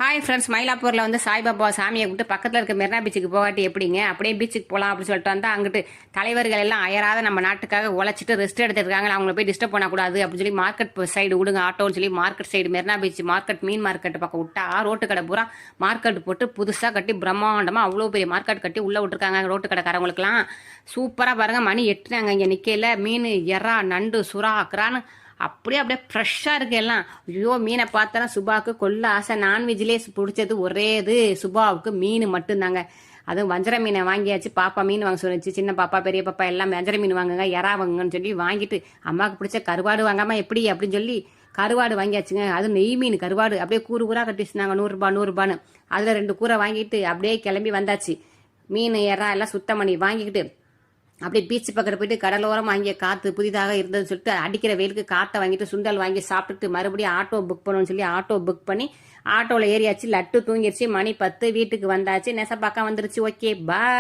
Hi friends, மயிலாப்பூரில் வந்து சாய்பாபா சாமியை கூப்பிட்டு பக்கத்தில் இருக்க மெரினா பீச்சுக்கு போகாட்டி எப்படிங்க? அப்படியே பீச்சுக்கு போகலாம் அப்படின்னு சொல்லிட்டு வந்தால் அங்கிட்டு தலைவர்கள் எல்லாம் அயராத நம்ம நாட்டுக்காக உழைச்சிட்டு ரெஸ்ட் எடுத்துருக்காங்க. அவங்கள போய் டிஸ்டர்ப் பண்ணக்கூடாது அப்படின்னு சொல்லி மார்க்கெட் சைடு விடுங்க ஆட்டோன்னு சொல்லி market side Marina beach market மீன் மார்க்கெட் பக்கம் விட்டா ரோட்டு கடை பூரா மார்க்கெட் போட்டு புதுசாக கட்டி பிரம்மாண்டமாக அவ்வளோ பெரிய மார்க்கெட் கட்டி உள்ளே விட்டுருக்காங்க. ரோட்டு கடைக்காரங்களுக்குலாம் சூப்பராக பாருங்கள். மணி எட்டுனாங்க இங்கே நிற்கல. மீன் எறா நண்டு சுறா அக்கறான்னு அப்படியே ஃப்ரெஷ்ஷாக இருக்கு எல்லாம். ஐயோ, மீனை பார்த்தா சுபாவுக்கு கொல்ல ஆசை. நான்வெஜ்லேயே பிடிச்சது ஒரே இது சுபாவுக்கு மீன் மட்டும்தாங்க. அதுவும் வஞ்சர மீனை வாங்கியாச்சு. பாப்பா மீன் வாங்க சொல்லிச்சு. சின்ன பாப்பா பெரிய பாப்பா எல்லாம் வஞ்சர மீன் வாங்குங்க, எறா வாங்குங்கன்னு சொல்லி வாங்கிட்டு அம்மாவுக்கு பிடிச்ச கருவாடு வாங்காமல் எப்படி அப்படின்னு சொல்லி கருவாடு வாங்கியாச்சுங்க. அது நெய் மீன் கருவாடு அப்படியே கூறு கூறாக கட்டி வச்சுருந்தாங்க. 100 ரூபான்னு அதில் 2 கூரை வாங்கிட்டு அப்படியே கிளம்பி வந்தாச்சு. மீன் எறா எல்லாம் சுத்தம் பண்ணி வாங்கிக்கிட்டு அப்படியே பீச் பக்கத்தில் போயிட்டு கடலோரம் வாங்கிய காற்று புதிதாக இருந்ததுன்னு சொல்லிட்டு அடிக்கிற வெயிலுக்கு காற்றை வாங்கிட்டு சுண்டல் வாங்கி சாப்பிட்டுட்டு மறுபடியும் ஆட்டோ புக் பண்ணணும்னு சொல்லி ஆட்டோ புக் பண்ணி ஆட்டோவில் ஏறியாச்சு. லட்டு தூங்கிடுச்சு. மணி 10 வீட்டுக்கு வந்தாச்சு. நெசப்பாக்கம் வந்துருச்சு. ஓகே, பாய்.